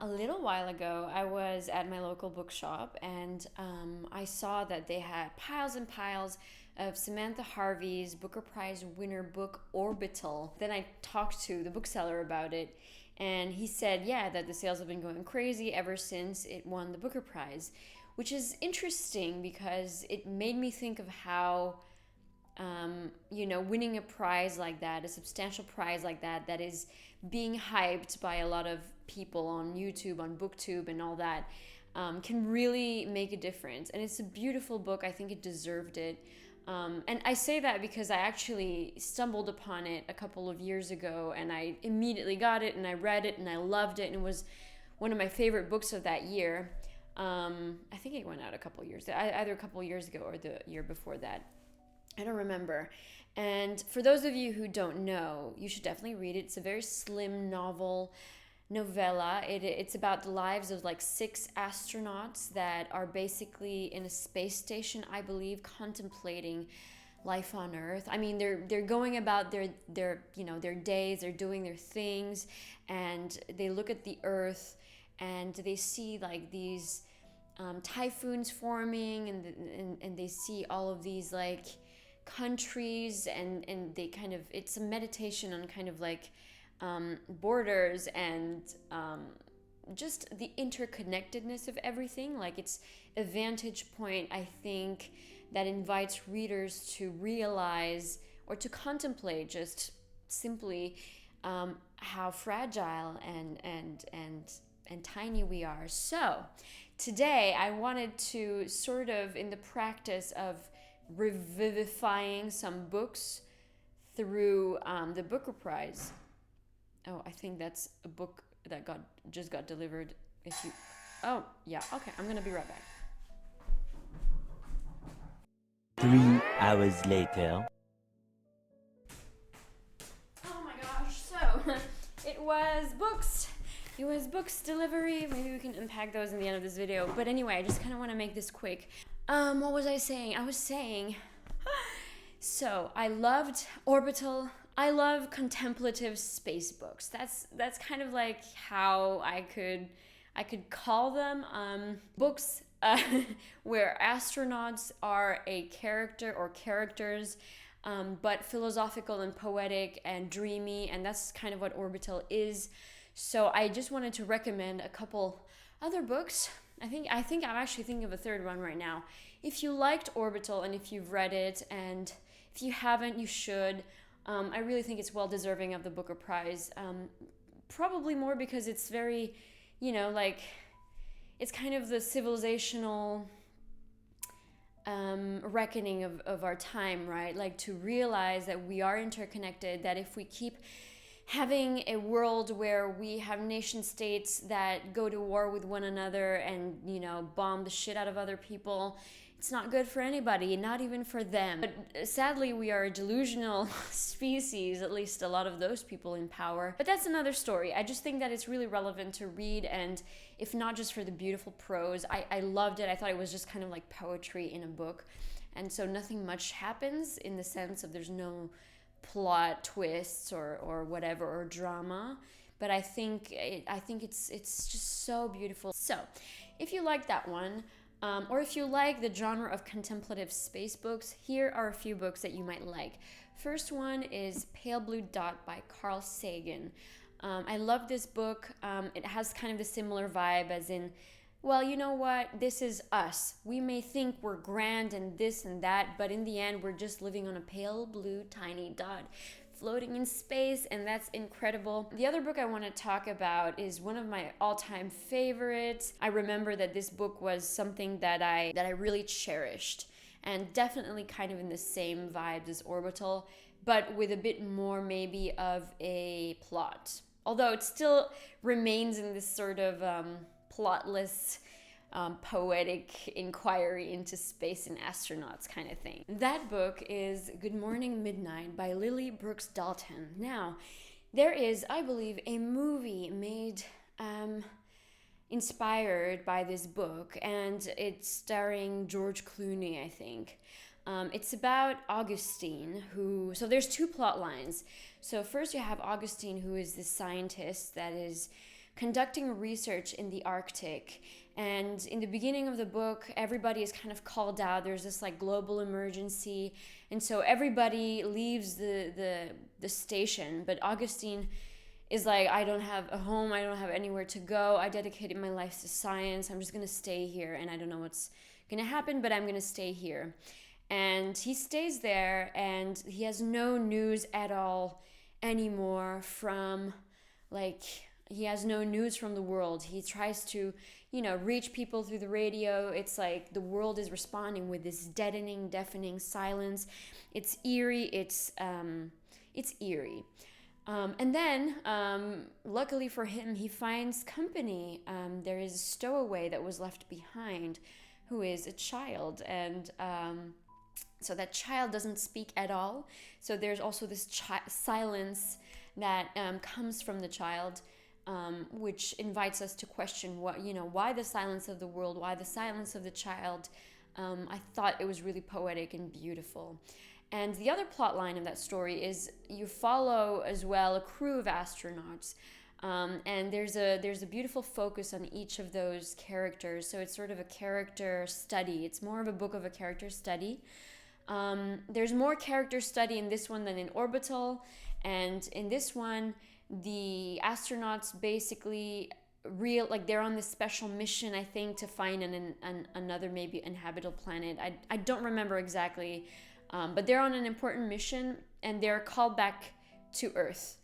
A little while ago, I was at my local bookshop and I saw that they had piles and piles of Samantha Harvey's Booker Prize winner book, Orbital. Then I talked to the bookseller about it, and he said, yeah, that the sales have been going crazy ever since it won the Booker Prize, which is interesting because it made me think of how winning a prize like that, a substantial prize like that, that is being hyped by a lot of people on YouTube, on BookTube, and all that, can really make a difference. And it's a beautiful book. I think it deserved it. And I say that because I actually stumbled upon it a couple of years ago, and I immediately got it, and I read it, and I loved it, and it was one of my favorite books of that year. I think it went out a couple years, either a couple years ago or the year before that. I don't remember. And for those of you who don't know, you should definitely read it. It's a very slim novella. It's about the lives of like 6 astronauts that are basically in a space station, I believe, contemplating life on Earth. I mean, they're going about their days, they're doing their things, and they look at the Earth and they see like these typhoons forming, and they see all of these like countries, and they kind of, it's a meditation on kind of like borders and just the interconnectedness of everything. Like, it's a vantage point, I think, that invites readers to realize or to contemplate just simply how fragile and tiny we are. So today I wanted to sort of, in the practice of revivifying some books through the Booker Prize. Oh, I think that's a book that just got delivered. Oh, yeah, okay, I'm gonna be right back. 3 hours later. Oh my gosh, so it was books delivery. Maybe we can unpack those in the end of this video. But anyway, I just kind of want to make this quick. What was I saying? I was saying, so I loved Orbital. I love contemplative space books. That's kind of like how I could call them. Books where astronauts are a character or characters, but philosophical and poetic and dreamy, and that's kind of what Orbital is. So I just wanted to recommend a couple other books. I think I'm actually thinking of a third one right now. If you liked Orbital and if you've read it, and if you haven't, you should. I really think it's well deserving of the Booker Prize. Probably more because it's very, it's kind of the civilizational reckoning of our time, right? Like, to realize that we are interconnected, that if we keep having a world where we have nation states that go to war with one another and, bomb the shit out of other people, it's not good for anybody, not even for them. But sadly, we are a delusional species, at least a lot of those people in power. But that's another story. I just think that it's really relevant to read, and if not just for the beautiful prose, I loved it. I thought it was just kind of like poetry in a book. And so nothing much happens in the sense of there's no plot twists or whatever, or drama, but I think it's just so beautiful. So if you like that one, or if you like the genre of contemplative space books, here are a few books that you might like. First one is Pale Blue Dot by Carl Sagan. I love this book. It has kind of a similar vibe, as in, well, you know what? This is us. We may think we're grand and this and that, but in the end, we're just living on a pale blue tiny dot floating in space, and that's incredible. The other book I want to talk about is one of my all-time favorites. I remember that this book was something that I really cherished, and definitely kind of in the same vibes as Orbital, but with a bit more maybe of a plot. Although it still remains in this sort of plotless, poetic inquiry into space and astronauts kind of thing. That book is Good Morning Midnight by Lily Brooks Dalton. Now, there is, I believe, a movie made inspired by this book, and it's starring George Clooney, I think. It's about Augustine, so there's 2 plot lines. So first you have Augustine, who is this scientist that is conducting research in the Arctic. And in the beginning of the book, everybody is kind of called out. There's this like global emergency, and so everybody leaves the station. But Augustine is like, I don't have a home, I don't have anywhere to go. I dedicated my life to science. I'm just gonna stay here, and I don't know what's gonna happen, but I'm gonna stay here. And he stays there, and he has no news at all anymore from, like, he has no news from the world. He tries to, reach people through the radio. It's like the world is responding with this deafening silence. It's eerie. It's eerie. And then, luckily for him, he finds company. There is a stowaway that was left behind, who is a child, and so that child doesn't speak at all. So there's also this silence that comes from the child, which invites us to question why the silence of the world, why the silence of the child. I thought it was really poetic and beautiful. And the other plot line of that story is you follow as well a crew of astronauts. And there's a beautiful focus on each of those characters. So it's sort of a character study. It's more of a book of a character study. There's more character study in this one than in Orbital. And in this one, the astronauts basically they're on this special mission, I think, to find another maybe inhabitable planet. I don't remember exactly, but they're on an important mission, and they're called back to Earth.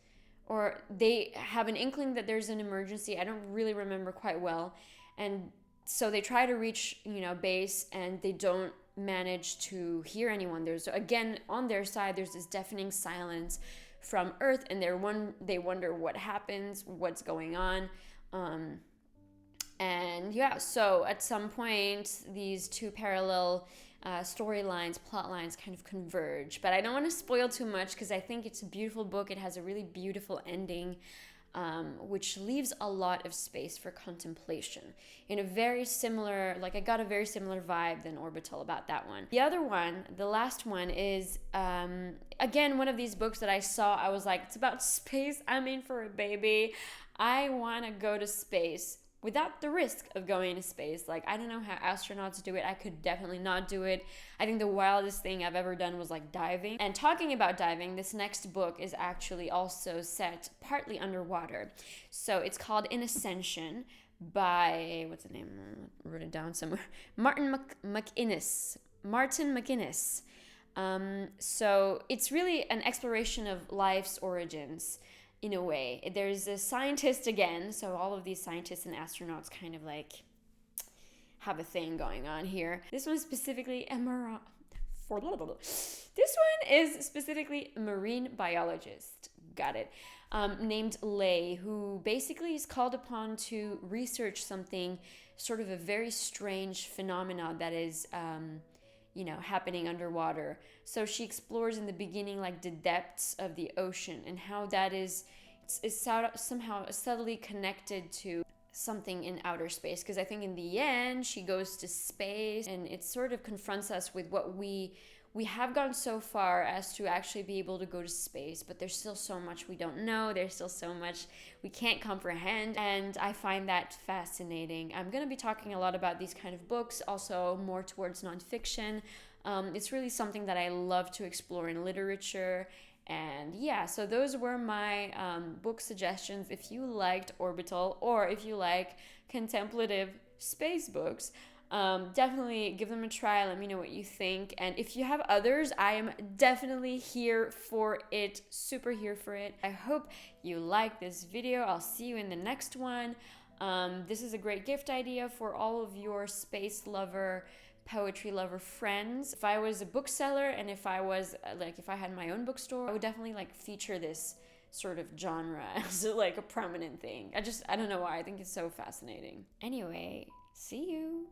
Or they have an inkling that there's an emergency. I don't really remember quite well. And so they try to reach, base, and they don't manage to hear anyone. There's, again, on their side, there's this deafening silence from Earth, and they wonder what happens, what's going on. So at some point, these two parallel storylines, plot lines kind of converge. But I don't want to spoil too much because I think it's a beautiful book. It has a really beautiful ending, which leaves a lot of space for contemplation. In a very similar, I got a very similar vibe than Orbital about that one. The other one, the last one, is, again, one of these books that I saw. I was like, it's about space. I'm in for it, baby. I want to go to space without the risk of going to space. I don't know how astronauts do it. I could definitely not do it. I think the wildest thing I've ever done was diving. And talking about diving, this next book is actually also set partly underwater. So it's called In Ascension by, what's the name? I wrote it down somewhere. Martin McInnes. So it's really an exploration of life's origins. In a way, there's a scientist again, so all of these scientists and astronauts kind of have a thing going on here. This one is specifically a marine biologist, got it, named Lei, who basically is called upon to research something, sort of a very strange phenomena that is happening underwater. So she explores in the beginning the depths of the ocean and how that is somehow subtly connected to something in outer space. Because I think in the end she goes to space, and it sort of confronts us with what we have gone so far as to actually be able to go to space, but there's still so much we don't know. There's still so much we can't comprehend, and I find that fascinating. I'm going to be talking a lot about these kind of books, also more towards nonfiction. It's really something that I love to explore in literature. And so those were my book suggestions. If you liked Orbital, or if you like contemplative space books, definitely give them a try. Let me know what you think. And if you have others, I am definitely here for it, super here for it. I hope you like this video. I'll see you in the next one. This is a great gift idea for all of your space lover, poetry lover friends. If I was a bookseller, and if I was if I had my own bookstore, I would definitely feature this sort of genre as a prominent thing. I don't know why. I think it's so fascinating. Anyway, see you.